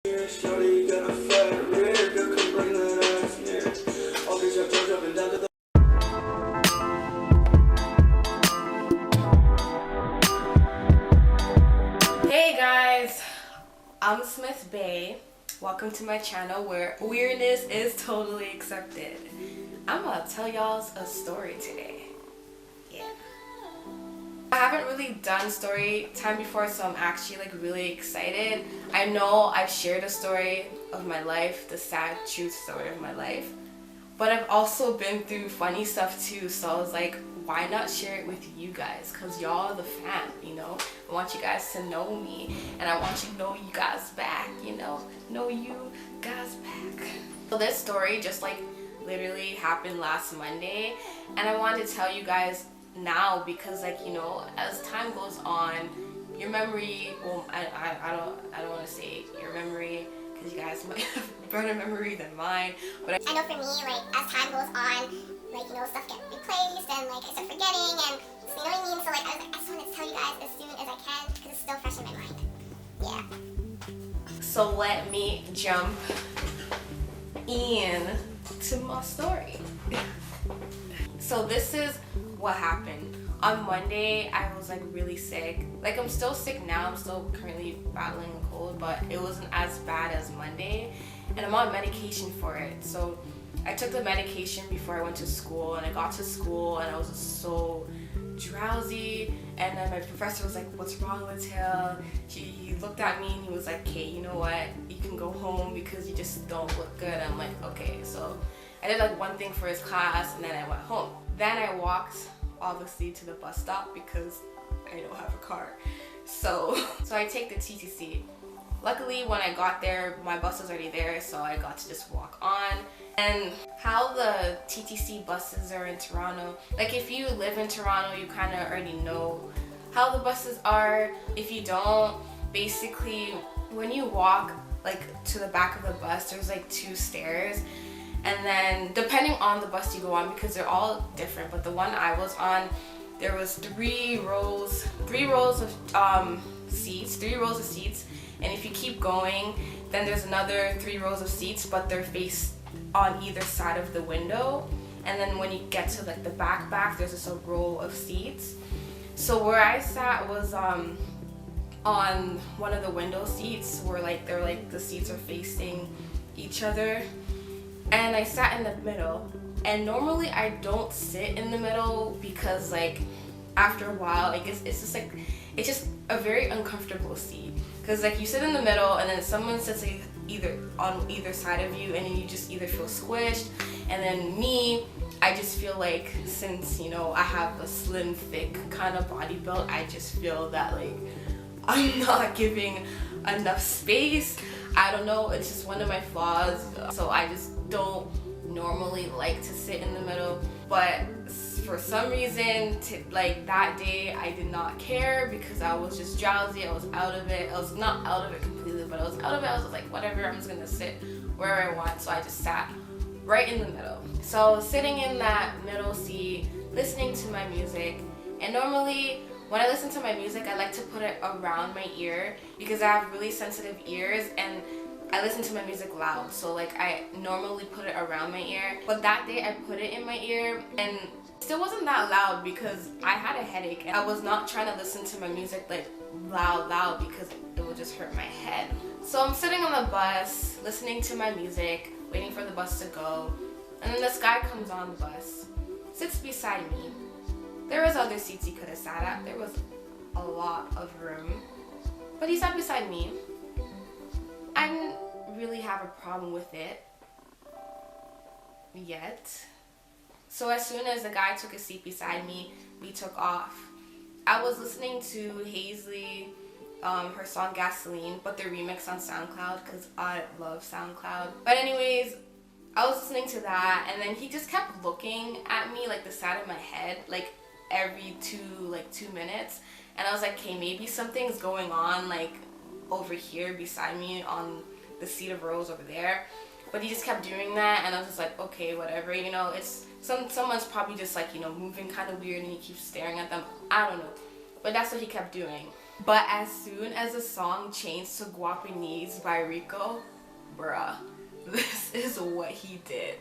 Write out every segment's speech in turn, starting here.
Hey guys, I'm Smith Bay. Welcome to my channel where weirdness is totally accepted. I'm gonna tell y'all a story today. Yeah. I haven't really done story time before, so I'm actually like really excited. I know I've shared a story of my life, the sad truth story of my life, but I've also been through funny stuff too, so I was like, why not share it with you guys? Cause y'all are the fam, you know? I want you guys to know me, and I want you to know you guys back, you know you guys back. So this story just like literally happened last Monday, and I wanted to tell you guys now because, like, you know, as time goes on, your memory, well, I don't want to say your memory because you guys might have a better memory than mine, but I know for me, like, as time goes on, like, you know, stuff get replaced and like I start forgetting, and you know what I mean? So like I just wanted to tell you guys as soon as I can because it's still fresh in my mind. Yeah. so let me jump in to my story. So this is what happened. On Monday, I was like really sick. Like, I'm still sick now. I'm still currently battling a cold, but it wasn't as bad as Monday. And I'm on medication for it. So I took the medication before I went to school, and I got to school and I was just so drowsy. And then my professor was like, "What's wrong with Tail?" He looked at me and he was like, "Okay, you know what? You can go home because you just don't look good." I'm like, okay. So I did like one thing for his class, and then I went home. Then I walked obviously to the bus stop because I don't have a car. So I take the TTC. Luckily, when I got there, my bus was already there, so I got to just walk on. And how the TTC buses are in Toronto, like if you live in Toronto, you kind of already know how the buses are. If you don't, basically when you walk like to the back of the bus, there's like 2 stairs. And then depending on the bus you go on, because they're all different, but the one I was on, there was 3 rows of seats. And if you keep going, then there's another 3 rows of seats, but they're faced on either side of the window. And then when you get to like the back, there's just a row of seats. So where I sat was on one of the window seats, where like the seats are facing each other. And I sat in the middle, and normally I don't sit in the middle because like after a while, like it's just a very uncomfortable seat, because like you sit in the middle and then someone sits on either side of you, and you just either feel squished. And then me, I just feel like, since you know I have a slim, thick kind of body build, I just feel that like I'm not giving enough space. I don't know, it's just one of my flaws. So I just don't normally like to sit in the middle, but for some reason, like that day, I did not care because I was just drowsy. I was out of it. I was not out of it completely, but I was out of it. I was just like, whatever, I'm just gonna sit wherever I want. So I just sat right in the middle. So sitting in that middle seat, listening to my music. And normally when I listen to my music, I like to put it around my ear because I have really sensitive ears, and I listen to my music loud. So like I normally put it around my ear, but that day I put it in my ear, and it still wasn't that loud because I had a headache, and I was not trying to listen to my music like loud because it would just hurt my head. So I'm sitting on the bus, listening to my music, waiting for the bus to go, and then this guy comes on the bus, sits beside me. There was other seats he could have sat at. There was a lot of room, but he sat beside me. I didn't really have a problem with it yet. So as soon as the guy took a seat beside me, we took off. I was listening to Hazley, her song Gasoline, but the remix on SoundCloud, because I love SoundCloud. But anyways, I was listening to that, and then he just kept looking at me like the side of my head, like every 2 minutes. And I was like, okay, maybe something's going on like over here beside me on the seat of rows over there. But he just kept doing that, and I was just like, okay, whatever, you know, it's someone's probably just like, you know, moving kind of weird and he keeps staring at them. I don't know, but that's what he kept doing. But as soon as the song changed to Guapanese by Rico, bruh, this is what he did.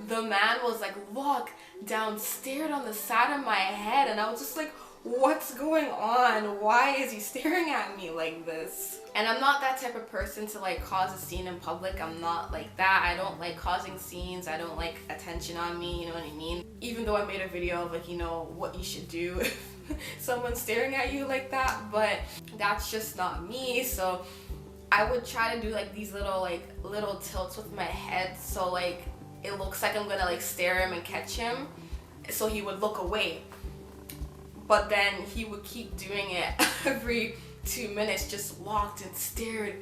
The man was like, look down, stared on the side of my head, and I was just like, what's going on? Why is he staring at me like this? And I'm not that type of person to like cause a scene in public. I'm not like that. I don't like causing scenes. I don't like attention on me, you know what I mean? Even though I made a video of like, you know, what you should do if someone's staring at you like that, but that's just not me. So I would try to do like these little tilts with my head, so like it looks like I'm gonna like stare him and catch him, so he would look away. But then he would keep doing it every 2 minutes, just locked and stared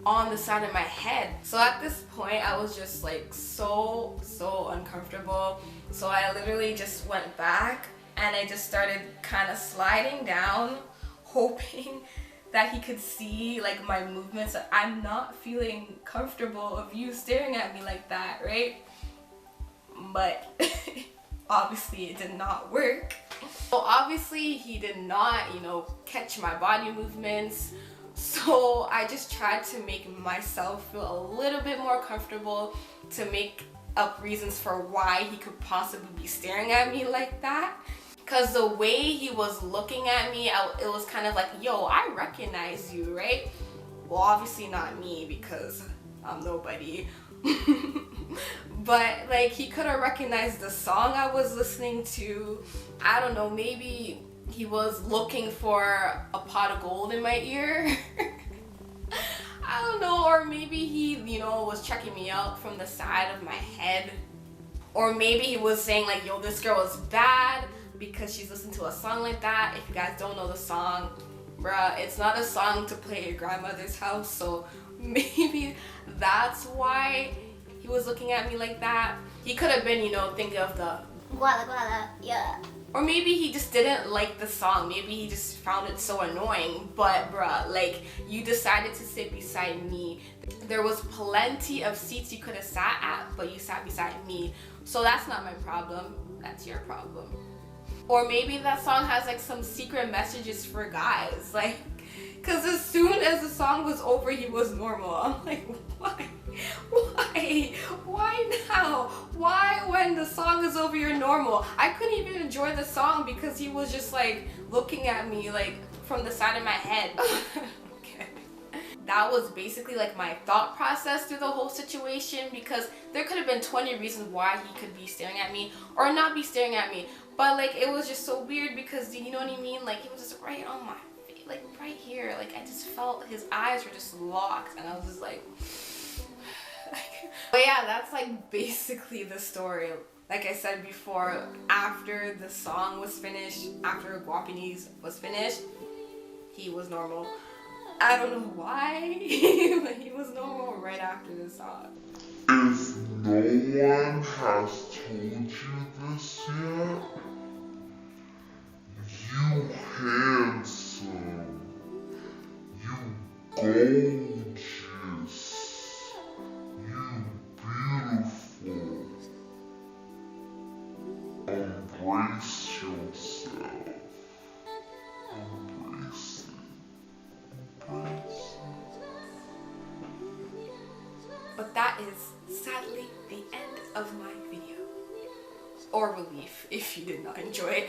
on the side of my head. So at this point I was just like so uncomfortable. So I literally just went back and I just started kind of sliding down, hoping that he could see like my movements. I'm not feeling comfortable of you staring at me like that, right? But obviously it did not work. So obviously he did not, you know, catch my body movements. So I just tried to make myself feel a little bit more comfortable to make up reasons for why he could possibly be staring at me like that. Cause the way he was looking at me, it was kind of like, yo, I recognize you, right? Well, obviously not me because I'm nobody. But like he could have recognized the song I was listening to. I don't know, maybe he was looking for a pot of gold in my ear. I don't know, or maybe he, you know, was checking me out from the side of my head. Or maybe he was saying like, yo, this girl is bad because she's listening to a song like that. If you guys don't know the song, bruh, it's not a song to play at your grandmother's house. So maybe that's why he was looking at me like that. He could have been, you know, thinking of the Guala guala, yeah. Or maybe he just didn't like the song. Maybe he just found it so annoying. But bruh, like, you decided to sit beside me. There was plenty of seats you could have sat at, but you sat beside me. So that's not my problem. That's your problem. Or maybe that song has like some secret messages for guys. Like, cause as soon as the song was over, he was normal. I'm like, why? Why now? Why when the song is over you're normal? I couldn't even enjoy the song because he was just like looking at me like from the side of my head. Okay. That was basically like my thought process through the whole situation, because there could have been 20 reasons why he could be staring at me or not be staring at me. But like it was just so weird because, you know what I mean? Like it was just right on my face, like right here. Like I just felt his eyes were just locked and I was just like... But yeah, that's like basically the story. Like I said before, after the song was finished, after Guapanese was finished, he was normal. I don't know why, but he was normal right after the song. If no one has told you this yet, you handsome, you gorgeous, you beautiful, embrace yourself, embrace it, embrace it. But that is sadly the end of my video. Or relief if you did not enjoy it.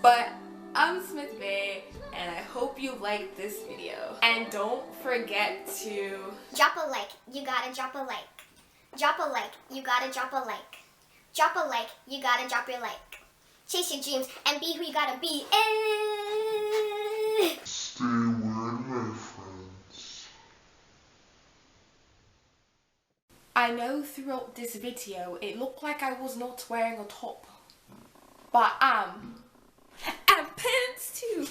But I'm Smith Bay and I hope you liked this video. And don't forget to Drop a like, you gotta drop a like. Drop a like, you gotta drop a like. Drop a like, you gotta drop your like. Chase your dreams and be who you gotta be. Stay weird, my friends. I know throughout this video it looked like I was not wearing a top. But and pants too.